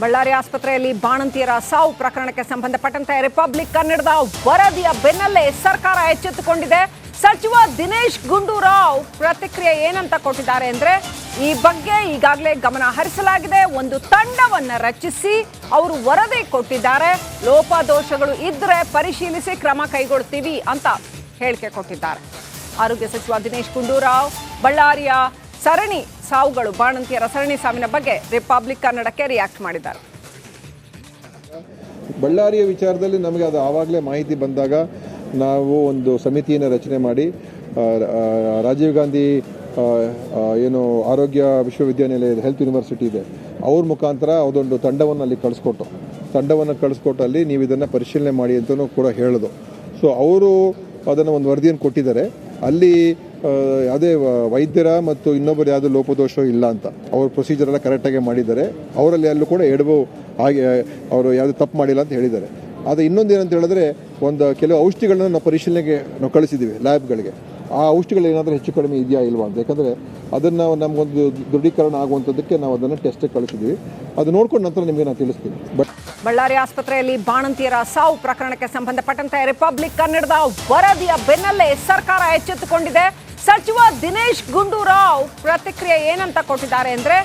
ಬಳ್ಳಾರಿ ಆಸ್ಪತ್ರೆಯಲ್ಲಿ ಬಾಣಂತಿಯರ ಸಾವು ಪ್ರಕರಣಕ್ಕೆ ಸಂಬಂಧಪಟ್ಟಂತೆ ರಿಪಬ್ಲಿಕ್ ಕನ್ನಡದ ವರದಿಯ ಬೆನ್ನಲ್ಲೇ ಸರ್ಕಾರ ಎಚ್ಚೆತ್ತುಕೊಂಡಿದೆ. ಸಚಿವ ದಿನೇಶ್ ಗುಂಡೂರಾವ್ ಪ್ರತಿಕ್ರಿಯೆ ಏನಂತ ಕೊಟ್ಟಿದ್ದಾರೆ ಅಂದ್ರೆ, ಈ ಬಗ್ಗೆ ಈಗಾಗಲೇ ಗಮನ ಹರಿಸಲಾಗಿದೆ, ಒಂದು ತಂಡವನ್ನ ರಚಿಸಿ ಅವರು ವರದಿ ಕೊಟ್ಟಿದ್ದಾರೆ, ಲೋಪದೋಷಗಳು ಇದ್ರೆ ಪರಿಶೀಲಿಸಿ ಕ್ರಮ ಕೈಗೊಳ್ತೀವಿ ಅಂತ ಹೇಳಿಕೆ ಕೊಟ್ಟಿದ್ದಾರೆ. ಆರೋಗ್ಯ ಸಚಿವ ದಿನೇಶ್ ಗುಂಡೂರಾವ್ ಬಳ್ಳಾರಿಯ ಸರಣಿ ಸಾವುಗಳು, ಬಾಣಂತಿಯರ ಸರಣಿ ಸಾವಿನ ಬಗ್ಗೆ ರಿಪಬ್ಲಿಕ್ ಕನ್ನಡಕ್ಕೆ ರಿಯಾಕ್ಟ್ ಮಾಡಿದ್ದಾರೆ. ಬಳ್ಳಾರಿಯ ವಿಚಾರದಲ್ಲಿ ನಮಗೆ ಅದು ಆವಾಗಲೇ ಮಾಹಿತಿ ಬಂದಾಗ ನಾವು ಒಂದು ಸಮಿತಿಯನ್ನು ರಚನೆ ಮಾಡಿ ರಾಜೀವ್ ಗಾಂಧಿ ಏನು ಆರೋಗ್ಯ ವಿಶ್ವವಿದ್ಯಾನಿಲಯ ಹೆಲ್ತ್ ಯೂನಿವರ್ಸಿಟಿ ಇದೆ, ಅವ್ರ ಮುಖಾಂತರ ಅದೊಂದು ತಂಡವನ್ನು ಅಲ್ಲಿ ಕಳಿಸ್ಕೊಟ್ಟು ಅಲ್ಲಿ ನೀವು ಇದನ್ನು ಪರಿಶೀಲನೆ ಮಾಡಿ ಅಂತಲೂ ಕೂಡ ಹೇಳಿದ್ರು. ಸೊ ಅವರು ಅದನ್ನು ಒಂದು ವರದಿಯನ್ನು ಕೊಟ್ಟಿದ್ದಾರೆ. ಅಲ್ಲಿ ಯಾವುದೇ ವೈದ್ಯರ ಮತ್ತು ಇನ್ನೊಬ್ಬರು ಯಾವುದೋ ಲೋಪದೋಷ ಇಲ್ಲ ಅಂತ ಅವ್ರ ಪ್ರೊಸೀಜರ್ ಎಲ್ಲ ಕರೆಕ್ಟಾಗಿ ಮಾಡಿದ್ದಾರೆ. ಅವರಲ್ಲಿ ಅಲ್ಲೂ ಕೂಡ ಎಡವು ಹಾಗೆ ಅವರು ಯಾವುದೇ ತಪ್ಪು ಮಾಡಿಲ್ಲ ಅಂತ ಹೇಳಿದ್ದಾರೆ. ಆದರೆ ಇನ್ನೊಂದು ಏನಂತ ಹೇಳಿದ್ರೆ, ಕೆಲವು ಔಷಧಿಗಳನ್ನ ನಾವು ಪರಿಶೀಲನೆಗೆ ನಾವು ಕಳಿಸಿದ್ದೀವಿ ಲ್ಯಾಬ್ಗಳಿಗೆ. ಆ ಔಷಧಿಗಳು ಏನಾದರೂ ಹೆಚ್ಚು ಕಡಿಮೆ ಇದೆಯಾ ಇಲ್ವಾ ಅಂತ, ಯಾಕಂದರೆ ಅದನ್ನು ನಮಗೊಂದು ದೃಢೀಕರಣ ಆಗುವಂಥದ್ದಕ್ಕೆ ನಾವು ಅದನ್ನು ಟೆಸ್ಟಿಗೆ ಕಳಿಸಿದ್ದೀವಿ. ಅದು ನೋಡ್ಕೊಂಡು ನಂತರ ನಿಮಗೆ ನಾನು ತಿಳಿಸ್ತೀನಿ. ಬಳ್ಳಾರಿ ಆಸ್ಪತ್ರೆಯಲ್ಲಿ ಬಾಣಂತಿಯರ ಸಾವು ಪ್ರಕರಣಕ್ಕೆ ಸಂಬಂಧಪಟ್ಟಂತೆ ರಿಪಬ್ಲಿಕ್ ಕನ್ನಡದ ವರದಿಯ ಬೆನ್ನಲ್ಲೇ ಸರ್ಕಾರ ಎಚ್ಚೆತ್ತುಕೊಂಡಿದೆ. ಸಚಿವ ದಿನೇಶ್ ಗುಂಡೂರಾವ್ ಪ್ರತಿಕ್ರಿಯೆ ಏನಂತ ಕೊಟ್ಟಿದ್ದಾರೆ ಅಂದ್ರೆ,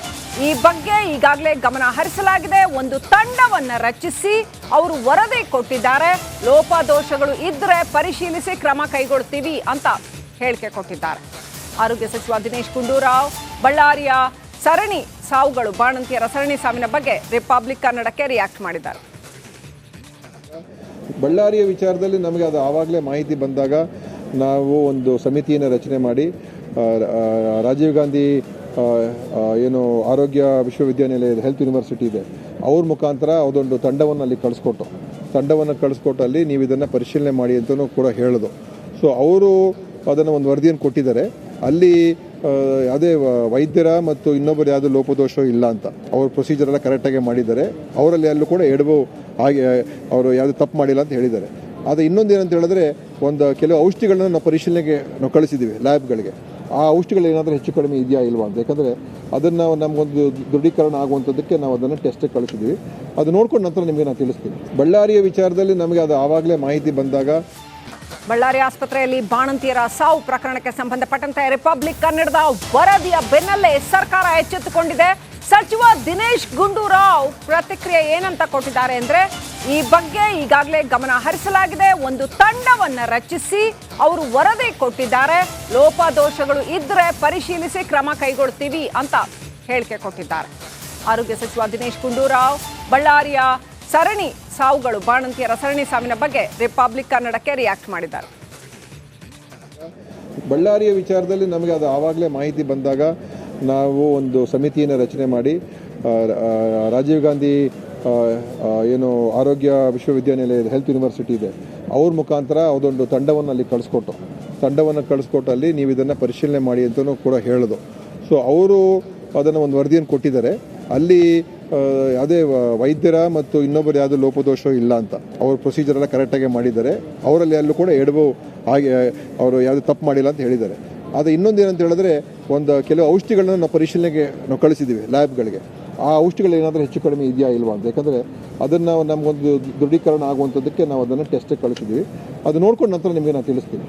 ಈ ಬಗ್ಗೆ ಈಗಾಗಲೇ ಗಮನ ಹರಿಸಲಾಗಿದೆ, ಒಂದು ತಂಡವನ್ನ ರಚಿಸಿ ಅವರು ವರದಿ ಕೊಟ್ಟಿದ್ದಾರೆ, ಲೋಪದೋಷಗಳು ಇದ್ರೆ ಪರಿಶೀಲಿಸಿ ಕ್ರಮ ಕೈಗೊಳ್ತೀವಿ ಅಂತ ಹೇಳಿಕೆ ಕೊಟ್ಟಿದ್ದಾರೆ. ಆರೋಗ್ಯ ಸಚಿವ ದಿನೇಶ್ ಗುಂಡೂರಾವ್ ಬಳ್ಳಾರಿಯ ಸರಣಿ ಸಾವುಗಳು, ಬಾಣಂತಿಯರ ಸರಣಿ ಸಾವಿನ ಬಗ್ಗೆ ರಿಪಬ್ಲಿಕ್ ಕನ್ನಡಕ್ಕೆ ರಿಯಾಕ್ಟ್ ಮಾಡಿದ್ದಾರೆ. ಬಳ್ಳಾರಿಯ ವಿಚಾರದಲ್ಲಿ ನಮಗೆ ಅದು ಆವಾಗಲೇ ಮಾಹಿತಿ ಬಂದಾಗ ನಾವು ಒಂದು ಸಮಿತಿಯನ್ನು ರಚನೆ ಮಾಡಿ ರಾಜೀವ್ ಗಾಂಧಿ ಏನು ಆರೋಗ್ಯ ವಿಶ್ವವಿದ್ಯಾನಿಲಯ ಹೆಲ್ತ್ ಯೂನಿವರ್ಸಿಟಿ ಇದೆ, ಅವ್ರ ಮುಖಾಂತರ ಅದೊಂದು ತಂಡವನ್ನು ಅಲ್ಲಿ ಕಳಿಸ್ಕೊಟ್ಟು ಅಲ್ಲಿ ನೀವು ಇದನ್ನು ಪರಿಶೀಲನೆ ಮಾಡಿ ಅಂತಲೂ ಕೂಡ ಹೇಳಿದ್ರು. ಸೊ ಅವರು ಅದನ್ನು ಒಂದು ವರದಿಯನ್ನು ಕೊಟ್ಟಿದ್ದಾರೆ. ಅಲ್ಲಿ ಯಾವುದೇ ವೈದ್ಯರ ಮತ್ತು ಇನ್ನೊಬ್ಬರು ಯಾವುದೋ ಲೋಪದೋಷ ಇಲ್ಲ ಅಂತ ಅವ್ರ ಪ್ರೊಸೀಜರ್ ಎಲ್ಲ ಕರೆಕ್ಟಾಗಿ ಮಾಡಿದ್ದಾರೆ. ಅವರಲ್ಲಿ ಅಲ್ಲೂ ಕೂಡ ಎಡವು ಹಾಗೆ ಅವರು ಯಾವುದೇ ತಪ್ಪು ಮಾಡಿಲ್ಲ ಅಂತ ಹೇಳಿದ್ದಾರೆ. ಆದರೆ ಇನ್ನೊಂದು ಏನಂತ ಹೇಳಿದ್ರೆ, ಕೆಲವು ಔಷಧಿಗಳನ್ನ ನಾವು ಪರಿಶೀಲನೆಗೆ ನಾವು ಕಳಿಸಿದ್ದೀವಿ ಲ್ಯಾಬ್ಗಳಿಗೆ. ಆ ಔಷಧಿಗಳು ಏನಾದರೂ ಹೆಚ್ಚು ಕಡಿಮೆ ಇದೆಯಾ ಇಲ್ವಾ ಅಂತ, ಯಾಕಂದರೆ ಅದನ್ನು ನಮಗೊಂದು ದೃಢೀಕರಣ ಆಗುವಂಥದ್ದಕ್ಕೆ ನಾವು ಅದನ್ನು ಟೆಸ್ಟಿಗೆ ಕಳಿಸಿದ್ದೀವಿ. ಅದು ನೋಡ್ಕೊಂಡು ನಂತರ ನಿಮಗೆ ನಾನು ತಿಳಿಸ್ತೀನಿ. ಬಳ್ಳಾರಿಯ ವಿಚಾರದಲ್ಲಿ ನಮಗೆ ಅದು ಆವಾಗಲೇ ಮಾಹಿತಿ ಬಂದಾಗ ಬಳ್ಳಾರಿ ಆಸ್ಪತ್ರೆಯಲ್ಲಿ ಬಾಣಂತಿಯರ ಸಾವು ಪ್ರಕರಣಕ್ಕೆ ಸಂಬಂಧಪಟ್ಟಂತೆ ರಿಪಬ್ಲಿಕ್ ಕನ್ನಡದ ವರದಿಯ ಬೆನ್ನಲ್ಲೇ ಸರ್ಕಾರ ಎಚ್ಚೆತ್ತುಕೊಂಡಿದೆ. ಸಚಿವ ದಿನೇಶ್ ಗುಂಡೂರಾವ್ ಪ್ರತಿಕ್ರಿಯೆ ಏನಂತ ಕೊಟ್ಟಿದ್ದಾರೆ ಅಂದ್ರೆ, ಈ ಬಗ್ಗೆ ಈಗಾಗಲೇ ಗಮನ ಹರಿಸಲಾಗಿದೆ, ಒಂದು ತಂಡವನ್ನ ರಚಿಸಿ ಅವರು ವರದಿ ಕೊಟ್ಟಿದ್ದಾರೆ, ಲೋಪದೋಷಗಳು ಇದ್ರೆ ಪರಿಶೀಲಿಸಿ ಕ್ರಮ ಕೈಗೊಳ್ತೀವಿ ಅಂತ ಹೇಳಿಕೆ ಕೊಟ್ಟಿದ್ದಾರೆ. ಆರೋಗ್ಯ ಸಚಿವ ದಿನೇಶ್ ಗುಂಡೂರಾವ್ ಬಳ್ಳಾರಿಯ ಸರಣಿ ಸಾವುಗಳು, ಬಾಣಂತಿಯರ ಸರಣಿ ಸಾವಿನ ಬಗ್ಗೆ ರಿಪಬ್ಲಿಕ್ ಕನ್ನಡಕ್ಕೆ ರಿಯಾಕ್ಟ್ ಮಾಡಿದ್ದಾರೆ. ಬಳ್ಳಾರಿಯ ವಿಚಾರದಲ್ಲಿ ನಮಗೆ ಅದು ಆವಾಗಲೇ ಮಾಹಿತಿ ಬಂದಾಗ ನಾವು ಒಂದು ಸಮಿತಿಯನ್ನು ರಚನೆ ಮಾಡಿ ರಾಜೀವ್ ಗಾಂಧಿ ಏನು ಆರೋಗ್ಯ ವಿಶ್ವವಿದ್ಯಾನಿಲಯ ಹೆಲ್ತ್ ಯೂನಿವರ್ಸಿಟಿ ಇದೆ, ಅವ್ರ ಮುಖಾಂತರ ಅದೊಂದು ತಂಡವನ್ನು ಅಲ್ಲಿ ಕಳಿಸ್ಕೊಟ್ಟು ಅಲ್ಲಿ ನೀವು ಇದನ್ನು ಪರಿಶೀಲನೆ ಮಾಡಿ ಅಂತಲೂ ಕೂಡ ಹೇಳಿದ್ರು. ಸೊ ಅವರು ಅದನ್ನು ಒಂದು ವರದಿಯನ್ನು ಕೊಟ್ಟಿದ್ದಾರೆ. ಅಲ್ಲಿ ಯಾವುದೇ ವೈದ್ಯರ ಮತ್ತು ಇನ್ನೊಬ್ಬರು ಯಾವುದೋ ಲೋಪದೋಷ ಇಲ್ಲ ಅಂತ ಅವ್ರ ಪ್ರೊಸೀಜರ್ ಎಲ್ಲ ಕರೆಕ್ಟಾಗಿ ಮಾಡಿದ್ದಾರೆ. ಅವರಲ್ಲಿ ಅಲ್ಲೂ ಕೂಡ ಎಡವು ಹಾಗೆ ಅವರು ಯಾವುದೇ ತಪ್ಪು ಮಾಡಿಲ್ಲ ಅಂತ ಹೇಳಿದ್ದಾರೆ. ಆದರೆ ಇನ್ನೊಂದು ಏನಂತ ಹೇಳಿದ್ರೆ, ಕೆಲವು ಔಷಧಿಗಳನ್ನ ನಾವು ಪರಿಶೀಲನೆಗೆ ನಾವು ಕಳಿಸಿದ್ದೀವಿ ಲ್ಯಾಬ್ಗಳಿಗೆ. ಆ ಔಷಧಿಗಳು ಏನಾದರೂ ಹೆಚ್ಚು ಕಡಿಮೆ ಇದೆಯಾ ಇಲ್ವಾ ಅಂತ, ಯಾಕಂದರೆ ಅದನ್ನು ನಮಗೊಂದು ದೃಢೀಕರಣ ಆಗುವಂಥದ್ದಕ್ಕೆ ನಾವು ಅದನ್ನು ಟೆಸ್ಟಿಗೆ ಕಳಿಸಿದ್ದೀವಿ. ಅದು ನೋಡ್ಕೊಂಡು ನಂತರ ನಿಮಗೆ ನಾನು ತಿಳಿಸ್ತೀನಿ.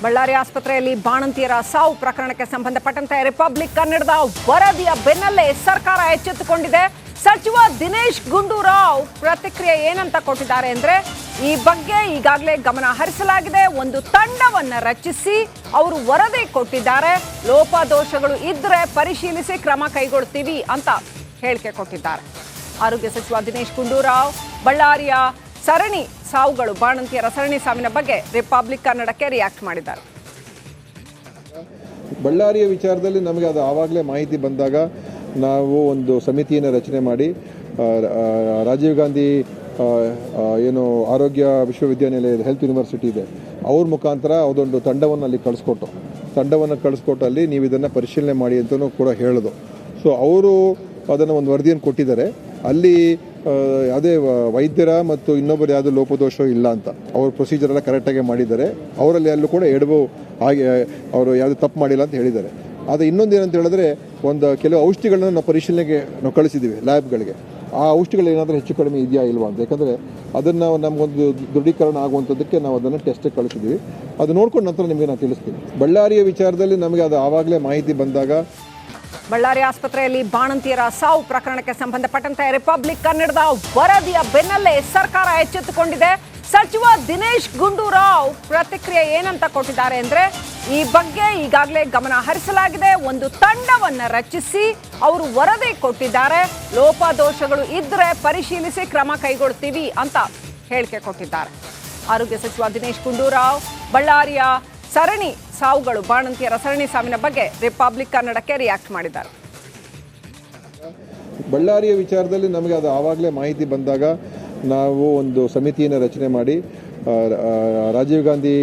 ಬಳ್ಳಾರಿ ಆಸ್ಪತ್ರೆಯಲ್ಲಿ ಬಾಣಂತಿಯರ ಸಾವು ಪ್ರಕರಣಕ್ಕೆ ಸಂಬಂಧಪಟ್ಟಂತೆ ರಿಪಬ್ಲಿಕ್ ಕನ್ನಡದ ವರದಿಯ ಬೆನ್ನಲ್ಲೇ ಸರ್ಕಾರ ಎಚ್ಚೆತ್ತುಕೊಂಡಿದೆ. ಸಚಿವ ದಿನೇಶ್ ಗುಂಡೂರಾವ್ ಪ್ರತಿಕ್ರಿಯೆ ಏನಂತ ಕೊಟ್ಟಿದ್ದಾರೆ ಅಂದ್ರೆ, ಈ ಬಗ್ಗೆ ಈಗಾಗಲೇ ಗಮನ ಹರಿಸಲಾಗಿದೆ, ಒಂದು ತಂಡವನ್ನ ರಚಿಸಿ ಅವರು ವರದಿ ಕೊಟ್ಟಿದ್ದಾರೆ, ಲೋಪದೋಷಗಳು ಇದ್ರೆ ಪರಿಶೀಲಿಸಿ ಕ್ರಮ ಕೈಗೊಳ್ತೀವಿ ಅಂತ ಹೇಳಿಕೆ ಕೊಟ್ಟಿದ್ದಾರೆ. ಆರೋಗ್ಯ ಸಚಿವ ದಿನೇಶ್ ಗುಂಡೂರಾವ್ ಬಳ್ಳಾರಿಯ ಸರಣಿ ಸಾವುಗಳು, ಬಾಣಂತಿಯರ ಸರಣಿ ಸಾವಿನ ಬಗ್ಗೆ ರಿಪಬ್ಲಿಕ್ ಕನ್ನಡಕ್ಕೆ ರಿಯಾಕ್ಟ್ ಮಾಡಿದ್ದಾರೆ. ಬಳ್ಳಾರಿಯ ವಿಚಾರದಲ್ಲಿ ನಮಗೆ ಅದು ಆವಾಗಲೇ ಮಾಹಿತಿ ಬಂದಾಗ ನಾವು ಒಂದು ಸಮಿತಿಯನ್ನು ರಚನೆ ಮಾಡಿ ರಾಜೀವ್ ಗಾಂಧಿ ಏನು ಆರೋಗ್ಯ ವಿಶ್ವವಿದ್ಯಾನಿಲಯ ಹೆಲ್ತ್ ಯೂನಿವರ್ಸಿಟಿ ಇದೆ, ಅವ್ರ ಮುಖಾಂತರ ಅದೊಂದು ತಂಡವನ್ನು ಅಲ್ಲಿ ಕಳಿಸ್ಕೊಟ್ಟು ಅಲ್ಲಿ ನೀವು ಇದನ್ನು ಪರಿಶೀಲನೆ ಮಾಡಿ ಅಂತಲೂ ಕೂಡ ಹೇಳಿದ್ರು. ಸೊ ಅವರು ಅದನ್ನು ಒಂದು ವರದಿಯನ್ನು ಕೊಟ್ಟಿದ್ದಾರೆ. ಅಲ್ಲಿ ಯಾವುದೇ ವೈದ್ಯರ ಮತ್ತು ಇನ್ನೊಬ್ಬರು ಯಾವುದೋ ಲೋಪದೋಷ ಇಲ್ಲ ಅಂತ ಅವ್ರ ಪ್ರೊಸೀಜರ್ ಎಲ್ಲ ಕರೆಕ್ಟಾಗಿ ಮಾಡಿದ್ದಾರೆ. ಅವರಲ್ಲಿ ಅಲ್ಲೂ ಕೂಡ ಎಡವು ಹಾಗೆ ಅವರು ಯಾವುದೇ ತಪ್ಪು ಮಾಡಿಲ್ಲ ಅಂತ ಹೇಳಿದ್ದಾರೆ. ಆದರೆ ಇನ್ನೊಂದು ಏನಂತ ಹೇಳಿದ್ರೆ, ಕೆಲವು ಔಷಧಿಗಳನ್ನ ನಾವು ಪರಿಶೀಲನೆಗೆ ನಾವು ಕಳಿಸಿದ್ದೀವಿ ಲ್ಯಾಬ್ಗಳಿಗೆ. ಆ ಔಷಧಿಗಳು ಏನಾದರೂ ಹೆಚ್ಚು ಕಡಿಮೆ ಇದೆಯಾ ಇಲ್ವಾ ಅಂತ. ಯಾಕಂದರೆ ಅದನ್ನು ನಮಗೊಂದು ದೃಢೀಕರಣ ಆಗುವಂಥದ್ದಕ್ಕೆ ನಾವು ಅದನ್ನು ಟೆಸ್ಟಿಗೆ ಕಳಿಸಿದ್ವಿ. ಅದು ನೋಡ್ಕೊಂಡು ನಂತರ ನಿಮಗೆ ನಾನು ತಿಳಿಸ್ತೀನಿ. ಬಳ್ಳಾರಿಯ ವಿಚಾರದಲ್ಲಿ ನಮಗೆ ಅದು ಆವಾಗಲೇ ಮಾಹಿತಿ ಬಂದಾಗ ಬಳ್ಳಾರಿ ಆಸ್ಪತ್ರೆಯಲ್ಲಿ ಬಾಣಂತಿಯರ ಸಾವು ಪ್ರಕರಣಕ್ಕೆ ಸಂಬಂಧಪಟ್ಟಂತೆ ರಿಪಬ್ಲಿಕ್ ಕನ್ನಡದ ವರದಿಯ ಬೆನ್ನಲ್ಲೇ ಸರ್ಕಾರ ಎಚ್ಚೆತ್ತುಕೊಂಡಿದೆ. ಸಚಿವ ದಿನೇಶ್ ಗುಂಡೂರಾವ್ ಪ್ರತಿಕ್ರಿಯೆ ಏನಂತ ಕೊಟ್ಟಿದ್ದಾರೆ ಅಂದ್ರೆ, ಈ ಬಗ್ಗೆ ಈಗಾಗಲೇ ಗಮನ ಹರಿಸಲಾಗಿದೆ, ಒಂದು ತಂಡವನ್ನ ರಚಿಸಿ ಅವರು ವರದಿ ಕೊಟ್ಟಿದ್ದಾರೆ, ಲೋಪದೋಷಗಳು ಇದ್ರೆ ಪರಿಶೀಲಿಸಿ ಕ್ರಮ ಕೈಗೊಳ್ತೀವಿ ಅಂತ ಹೇಳಿಕೆ ಕೊಟ್ಟಿದ್ದಾರೆ. ಆರೋಗ್ಯ ಸಚಿವ ದಿನೇಶ್ ಗುಂಡೂರಾವ್ ಬಳ್ಳಾರಿಯ ಸರಣಿ ಸಾವುಗಳು, ಬಾಣಂತಿಯರ ಸರಣಿ ಸಾವಿನ ಬಗ್ಗೆ ರಿಪಬ್ಲಿಕ್ ಕನ್ನಡಕ್ಕೆ ರಿಯಾಕ್ಟ್ ಮಾಡಿದ್ದಾರೆ. ಬಳ್ಳಾರಿಯ ವಿಚಾರದಲ್ಲಿ ನಮಗೆ ಅದು ಆವಾಗಲೇ ಮಾಹಿತಿ ಬಂದಾಗ ನಾವು ಒಂದು ಸಮಿತಿಯನ್ನು ರಚನೆ ಮಾಡಿ ರಾಜೀವ್ ಗಾಂಧಿ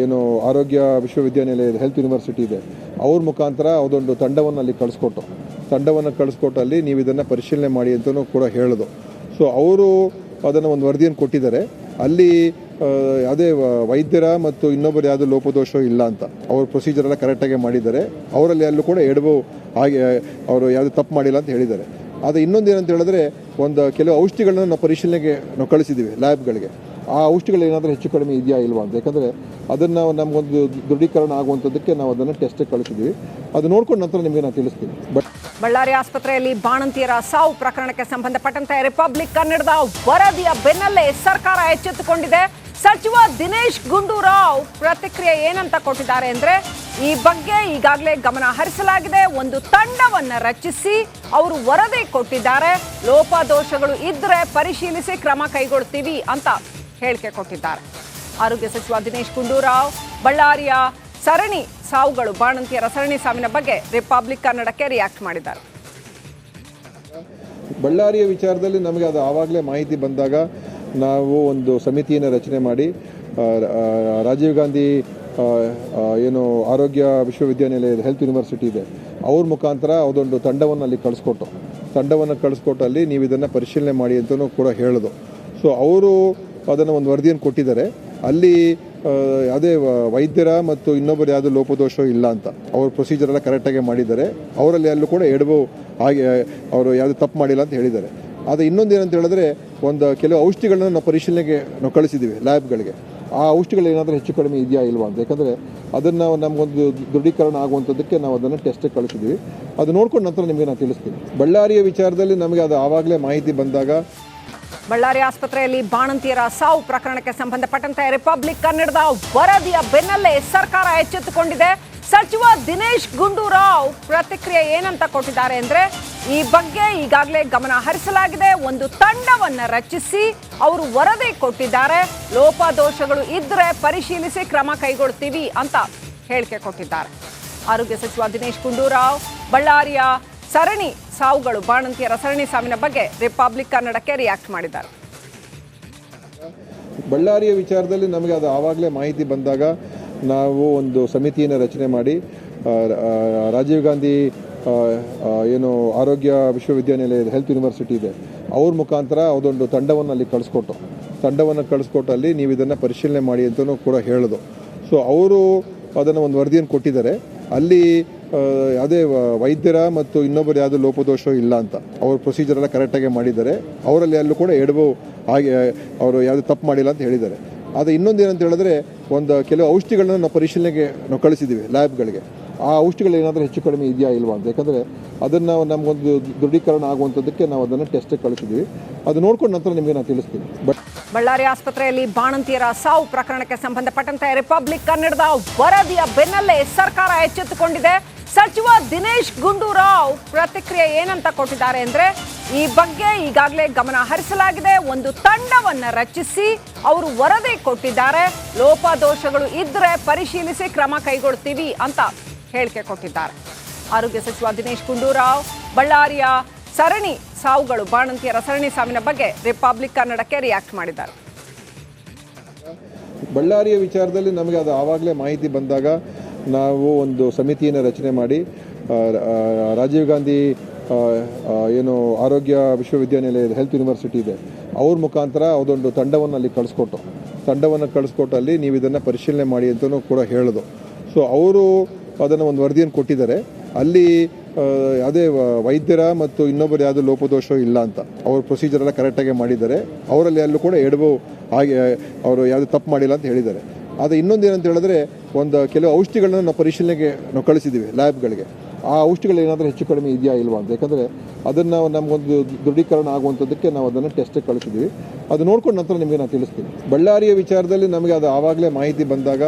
ಏನು ಆರೋಗ್ಯ ವಿಶ್ವವಿದ್ಯಾನಿಲಯ ಹೆಲ್ತ್ ಯೂನಿವರ್ಸಿಟಿ ಇದೆ, ಅವ್ರ ಮುಖಾಂತರ ಅದೊಂದು ತಂಡವನ್ನು ಅಲ್ಲಿ ಕಳಿಸ್ಕೊಟ್ಟು ಅಲ್ಲಿ ನೀವು ಇದನ್ನು ಪರಿಶೀಲನೆ ಮಾಡಿ ಅಂತಲೂ ಕೂಡ ಹೇಳಿದ್ರು. ಸೊ ಅವರು ಅದನ್ನು ಒಂದು ವರದಿಯನ್ನು ಕೊಟ್ಟಿದ್ದಾರೆ. ಅಲ್ಲಿ ಅದೇ ವೈದ್ಯರ ಮತ್ತು ಇನ್ನೊಬ್ಬರು ಯಾವುದೋ ಲೋಪದೋಷ ಇಲ್ಲ ಅಂತ ಅವ್ರ ಪ್ರೊಸೀಜರ್ ಎಲ್ಲ ಕರೆಕ್ಟಾಗಿ ಮಾಡಿದ್ದಾರೆ. ಅವರಲ್ಲಿ ಅಲ್ಲೂ ಕೂಡ ಎಡವು ಹಾಗೆ ಅವರು ಯಾವುದೇ ತಪ್ಪು ಮಾಡಿಲ್ಲ ಅಂತ ಹೇಳಿದ್ದಾರೆ. ಆದರೆ ಇನ್ನೊಂದು ಏನಂತ ಹೇಳಿದ್ರೆ, ಒಂದು ಕೆಲವು ಔಷಧಿಗಳನ್ನ ನಾವು ಪರಿಶೀಲನೆಗೆ ನಾವು ಕಳಿಸಿದ್ದೀವಿ ಲ್ಯಾಬ್ಗಳಿಗೆ. ಆ ಔಷಧಿಗಳು ಏನಾದರೂ ಹೆಚ್ಚು ಕಡಿಮೆ ಇದೆಯಾ ಇಲ್ವಾ ಅಂತ. ಯಾಕಂದರೆ ಅದನ್ನು ನಮಗೊಂದು ದೃಢೀಕರಣ ಆಗುವಂಥದ್ದಕ್ಕೆ ನಾವು ಅದನ್ನು ಟೆಸ್ಟಿಗೆ ಕಳಿಸಿದ್ವಿ. ಅದು ನೋಡ್ಕೊಂಡು ನಂತರ ನಿಮಗೆ ನಾನು ತಿಳಿಸ್ತೀನಿ. ಬಳ್ಳಾರಿ ಆಸ್ಪತ್ರೆಯಲ್ಲಿ ಬಾಣಂತಿಯರ ಸಾವು ಪ್ರಕರಣಕ್ಕೆ ಸಂಬಂಧಪಟ್ಟಂತೆ ರಿಪಬ್ಲಿಕ್ ಕನ್ನಡದ ವರದಿಯ ಬೆನ್ನಲ್ಲೇ ಸರ್ಕಾರ ಎಚ್ಚೆತ್ತುಕೊಂಡಿದೆ. ಸಚಿವ ದಿನೇಶ್ ಗುಂಡೂರಾವ್ ಪ್ರತಿಕ್ರಿಯೆ ಏನಂತ ಕೊಟ್ಟಿದ್ದಾರೆ ಅಂದ್ರೆ, ಈ ಬಗ್ಗೆ ಈಗಾಗಲೇ ಗಮನ ಹರಿಸಲಾಗಿದೆ, ಒಂದು ತಂಡವನ್ನ ರಚಿಸಿ ಅವರು ವರದಿ ಕೊಟ್ಟಿದ್ದಾರೆ, ಲೋಪದೋಷಗಳು ಇದ್ರೆ ಪರಿಶೀಲಿಸಿ ಕ್ರಮ ಕೈಗೊಳ್ತೀವಿ ಅಂತ ಹೇಳಿಕೆ ಕೊಟ್ಟಿದ್ದಾರೆ. ಆರೋಗ್ಯ ಸಚಿವ ದಿನೇಶ್ ಗುಂಡೂರಾವ್ ಬಳ್ಳಾರಿಯ ಸರಣಿ ಸಾವುಗಳು, ಬಾಣಂತಿಯರ ಸರಣಿ ಸಾವಿನ ಬಗ್ಗೆ ರಿಪಬ್ಲಿಕ್ ಕನ್ನಡಕ್ಕೆ ರಿಯಾಕ್ಟ್ ಮಾಡಿದ್ದಾರೆ. ಬಳ್ಳಾರಿಯ ವಿಚಾರದಲ್ಲಿ ನಮಗೆ ಅದು ಆವಾಗಲೇ ಮಾಹಿತಿ ಬಂದಾಗ ನಾವು ಒಂದು ಸಮಿತಿಯನ್ನು ರಚನೆ ಮಾಡಿ ರಾಜೀವ್ ಗಾಂಧಿ ಏನು ಆರೋಗ್ಯ ವಿಶ್ವವಿದ್ಯಾನಿಲಯ ಹೆಲ್ತ್ ಯೂನಿವರ್ಸಿಟಿ ಇದೆ, ಅವ್ರ ಮುಖಾಂತರ ಅದೊಂದು ತಂಡವನ್ನು ಅಲ್ಲಿ ಕಳಿಸ್ಕೊಟ್ಟು ಅಲ್ಲಿ ನೀವು ಇದನ್ನು ಪರಿಶೀಲನೆ ಮಾಡಿ ಅಂತಲೂ ಕೂಡ ಹೇಳಿದ್ರು. ಸೊ ಅವರು ಅದನ್ನು ಒಂದು ವರದಿಯನ್ನು ಕೊಟ್ಟಿದ್ದಾರೆ. ಅಲ್ಲಿ ಅದೇ ವೈದ್ಯರ ಮತ್ತು ಇನ್ನೊಬ್ಬರು ಯಾವುದೋ ಲೋಪದೋಷ ಇಲ್ಲ ಅಂತ ಅವ್ರ ಪ್ರೊಸೀಜರ್ ಎಲ್ಲ ಕರೆಕ್ಟಾಗಿ ಮಾಡಿದ್ದಾರೆ. ಅವರಲ್ಲಿ ಅಲ್ಲೂ ಕೂಡ ಎಡವು ಹಾಗೆ ಅವರು ಯಾವುದೇ ತಪ್ಪು ಮಾಡಿಲ್ಲ ಅಂತ ಹೇಳಿದ್ದಾರೆ. ಆದರೆ ಇನ್ನೊಂದು ಏನಂತ ಹೇಳಿದ್ರೆ, ಒಂದು ಕೆಲವು ಔಷಧಿಗಳನ್ನ ನಾವು ಪರಿಶೀಲನೆಗೆ ನಾವು ಕಳಿಸಿದ್ದೀವಿ ಲ್ಯಾಬ್ಗಳಿಗೆ. ಆ ಔಷಧಿಗಳು ಏನಾದರೂ ಹೆಚ್ಚು ಕಡಿಮೆ ಇದೆಯಾ ಇಲ್ವಾ ಅಂತ. ಯಾಕಂದರೆ ಅದನ್ನು ನಮಗೊಂದು ದೃಢೀಕರಣ ಆಗುವಂಥದ್ದಕ್ಕೆ ನಾವು ಅದನ್ನು ಟೆಸ್ಟಿಗೆ ಕಳಿಸಿದ್ವಿ. ಅದು ನೋಡ್ಕೊಂಡು ನಂತರ ನಿಮಗೆ ನಾನು ತಿಳಿಸ್ತೀನಿ. ಬಳ್ಳಾರಿಯ ವಿಚಾರದಲ್ಲಿ ನಮಗೆ ಅದು ಆವಾಗಲೇ ಮಾಹಿತಿ ಬಂದಾಗ ಬಳ್ಳಾರಿ ಆಸ್ಪತ್ರೆಯಲ್ಲಿ ಬಾಣಂತಿಯರ ಸಾವು ಪ್ರಕರಣಕ್ಕೆ ಸಂಬಂಧಪಟ್ಟಂತೆ ರಿಪಬ್ಲಿಕ್ ಕನ್ನಡದ ವರದಿಯ ಬೆನ್ನಲ್ಲೇ ಸರ್ಕಾರ ಎಚ್ಚೆತ್ತುಕೊಂಡಿದೆ. ಸಚಿವ ದಿನೇಶ್ ಗುಂಡೂರಾವ್ ಪ್ರತಿಕ್ರಿಯೆ ಏನಂತ ಕೊಟ್ಟಿದ್ದಾರೆ ಅಂದ್ರೆ, ಈ ಬಗ್ಗೆ ಈಗಾಗಲೇ ಗಮನ ಹರಿಸಲಾಗಿದೆ, ಒಂದು ತಂಡವನ್ನ ರಚಿಸಿ ಅವರು ವರದಿ ಕೊಟ್ಟಿದ್ದಾರೆ, ಲೋಪದೋಷಗಳು ಇದ್ರೆ ಪರಿಶೀಲಿಸಿ ಕ್ರಮ ಕೈಗೊಳ್ತೀವಿ ಅಂತ ಹೇಳಿಕೆ ಕೊಟ್ಟಿದ್ದಾರೆ. ಆರೋಗ್ಯ ಸಚಿವ ದಿನೇಶ್ ಗುಂಡೂರಾವ್ ಬಳ್ಳಾರಿಯ ಸರಣಿ ಸಾವುಗಳು, ಬಾಣಂತಿಯರ ಸರಣಿ ಸಾವಿನ ಬಗ್ಗೆ ರಿಪಬ್ಲಿಕ್ ಕನ್ನಡಕ್ಕೆ ರಿಯಾಕ್ಟ್ ಮಾಡಿದ್ದಾರೆ. ಬಳ್ಳಾರಿಯ ವಿಚಾರದಲ್ಲಿ ನಮಗೆ ಅದು ಆವಾಗಲೇ ಮಾಹಿತಿ ಬಂದಾಗ ನಾವು ಒಂದು ಸಮಿತಿಯನ್ನು ರಚನೆ ಮಾಡಿ ರಾಜೀವ್ ಗಾಂಧಿ ಏನು ಆರೋಗ್ಯ ವಿಶ್ವವಿದ್ಯಾನಿಲಯ ಹೆಲ್ತ್ ಯೂನಿವರ್ಸಿಟಿ ಇದೆ, ಅವ್ರ ಮುಖಾಂತರ ಅದೊಂದು ತಂಡವನ್ನು ಅಲ್ಲಿ ಕಳಿಸ್ಕೊಟ್ಟು ಅಲ್ಲಿ ನೀವು ಇದನ್ನು ಪರಿಶೀಲನೆ ಮಾಡಿ ಅಂತಲೂ ಕೂಡ ಹೇಳಿದ್ರು. ಸೊ ಅವರು ಅದನ್ನು ಒಂದು ವರದಿಯನ್ನು ಕೊಟ್ಟಿದ್ದಾರೆ. ಅಲ್ಲಿ ಅದೇ ವೈದ್ಯರ ಮತ್ತು ಇನ್ನೊಬ್ಬರು ಯಾವುದೋ ಲೋಪದೋಷ ಇಲ್ಲ ಅಂತ ಅವ್ರ ಪ್ರೊಸೀಜರ್ ಎಲ್ಲ ಕರೆಕ್ಟಾಗಿ ಮಾಡಿದ್ದಾರೆ. ಅವರಲ್ಲಿ ಅಲ್ಲೂ ಕೂಡ ಎಡವು ಹಾಗೆ ಅವರು ಯಾವುದೇ ತಪ್ಪು ಮಾಡಿಲ್ಲ ಅಂತ ಹೇಳಿದ್ದಾರೆ. ಆದರೆ ಇನ್ನೊಂದು ಏನಂತ ಹೇಳಿದ್ರೆ, ಒಂದು ಕೆಲವು ಔಷಧಿಗಳನ್ನ ನಾವು ಪರಿಶೀಲನೆಗೆ ನಾವು ಕಳಿಸಿದ್ದೀವಿ ಲ್ಯಾಬ್ಗಳಿಗೆ. ಆ ಔಷಧಿಗಳು ಏನಾದರೂ ಹೆಚ್ಚು ಕಡಿಮೆ ಇದೆಯಾ ಇಲ್ವಾ ಅಂತ. ಯಾಕಂದರೆ ಅದನ್ನು ನಮಗೊಂದು ದೃಢೀಕರಣ ಆಗುವಂಥದ್ದಕ್ಕೆ ನಾವು ಅದನ್ನು ಟೆಸ್ಟಿಗೆ ಕಳಿಸಿದ್ವಿ. ಅದು ನೋಡ್ಕೊಂಡು ನಂತರ ನಿಮಗೆ ನಾನು ತಿಳಿಸ್ತೀನಿ. ಬಳ್ಳಾರಿ ಆಸ್ಪತ್ರೆಯಲ್ಲಿ ಬಾಣಂತಿಯರ ಸಾವು ಪ್ರಕರಣಕ್ಕೆ ಸಂಬಂಧಪಟ್ಟಂತೆ ರಿಪಬ್ಲಿಕ್ ಕನ್ನಡದ ವರದಿಯ ಬೆನ್ನಲ್ಲೇ ಸರ್ಕಾರ ಎಚ್ಚೆತ್ತುಕೊಂಡಿದೆ. ಸಚಿವ ದಿನೇಶ್ ಗುಂಡೂರಾವ್ ಪ್ರತಿಕ್ರಿಯೆ ಏನಂತ ಕೊಟ್ಟಿದ್ದಾರೆ ಅಂದ್ರೆ, ಈ ಬಗ್ಗೆ ಈಗಾಗಲೇ ಗಮನ ಹರಿಸಲಾಗಿದೆ, ಒಂದು ತಂಡವನ್ನ ರಚಿಸಿ ಅವರು ವರದಿ ಕೊಟ್ಟಿದ್ದಾರೆ, ಲೋಪದೋಷಗಳು ಇದ್ರೆ ಪರಿಶೀಲಿಸಿ ಕ್ರಮ ಕೈಗೊಳ್ತೀವಿ ಅಂತ ಹೇಳಿಕೆ ಕೊಟ್ಟಿದ್ದಾರೆ. ಆರೋಗ್ಯ ಸಚಿವ ದಿನೇಶ್ ಗುಂಡೂರಾವ್ ಬಳ್ಳಾರಿಯ ಸರಣಿ ಸಾವುಗಳು, ಬಾಣಂತಿಯರ ಸರಣಿ ಸಾವಿನ ಬಗ್ಗೆ ರಿಪಬ್ಲಿಕ್ ಕನ್ನಡಕ್ಕೆ ರಿಯಾಕ್ಟ್ ಮಾಡಿದ್ದಾರೆ. ಬಳ್ಳಾರಿಯ ವಿಚಾರದಲ್ಲಿ ನಮಗೆ ಅದು ಆವಾಗಲೇ ಮಾಹಿತಿ ಬಂದಾಗ ನಾವು ಒಂದು ಸಮಿತಿಯನ್ನು ರಚನೆ ಮಾಡಿ ರಾಜೀವ್ ಗಾಂಧಿ ಏನು ಆರೋಗ್ಯ ವಿಶ್ವವಿದ್ಯಾನಿಲಯ ಹೆಲ್ತ್ ಯೂನಿವರ್ಸಿಟಿ ಇದೆ, ಅವ್ರ ಮುಖಾಂತರ ಅದೊಂದು ತಂಡವನ್ನು ಅಲ್ಲಿ ಕಳಿಸ್ಕೊಟ್ಟು ಅಲ್ಲಿ ನೀವು ಇದನ್ನು ಪರಿಶೀಲನೆ ಮಾಡಿ ಅಂತಲೂ ಕೂಡ ಹೇಳಿದ್ರು. ಸೊ ಅವರು ಅದನ್ನು ಒಂದು ವರದಿಯನ್ನು ಕೊಟ್ಟಿದ್ದಾರೆ. ಅಲ್ಲಿ ಅದೇ ವೈದ್ಯರ ಮತ್ತು ಇನ್ನೊಬ್ಬರು ಯಾವುದೋ ಲೋಪದೋಷ ಇಲ್ಲ ಅಂತ ಅವ್ರ ಪ್ರೊಸೀಜರ್ ಎಲ್ಲ ಕರೆಕ್ಟಾಗಿ ಮಾಡಿದ್ದಾರೆ. ಅವರಲ್ಲಿ ಎಲ್ಲೂ ಕೂಡ ಎಡವು ಹಾಗೆ ಅವರು ಯಾವುದು ತಪ್ಪು ಮಾಡಿಲ್ಲ ಅಂತ ಹೇಳಿದ್ದಾರೆ. ಆದರೆ ಇನ್ನೊಂದು ಏನಂತ ಹೇಳಿದ್ರೆ, ಕೆಲವು ಔಷಧಿಗಳನ್ನ ನಾವು ಪರಿಶೀಲನೆಗೆ ನಾವು ಕಳಿಸಿದ್ದೀವಿ ಲ್ಯಾಬ್ಗಳಿಗೆ. ಆ ಔಷಧಿಗಳು ಏನಾದರೂ ಹೆಚ್ಚು ಕಡಿಮೆ ಇದೆಯಾ ಇಲ್ವಾ ಅಂತ. ಯಾಕಂದರೆ ಅದನ್ನು ನಮಗೊಂದು ದೃಢೀಕರಣ ಆಗುವಂಥದ್ದಕ್ಕೆ ನಾವು ಅದನ್ನು ಟೆಸ್ಟಿಗೆ ಕಳಿಸಿದ್ದೀವಿ. ಅದು ನೋಡ್ಕೊಂಡು ನಂತರ ನಿಮಗೆ ನಾನು ತಿಳಿಸ್ತೀನಿ. ಬಳ್ಳಾರಿಯ ವಿಚಾರದಲ್ಲಿ ನಮಗೆ ಅದು ಆವಾಗಲೇ ಮಾಹಿತಿ ಬಂದಾಗ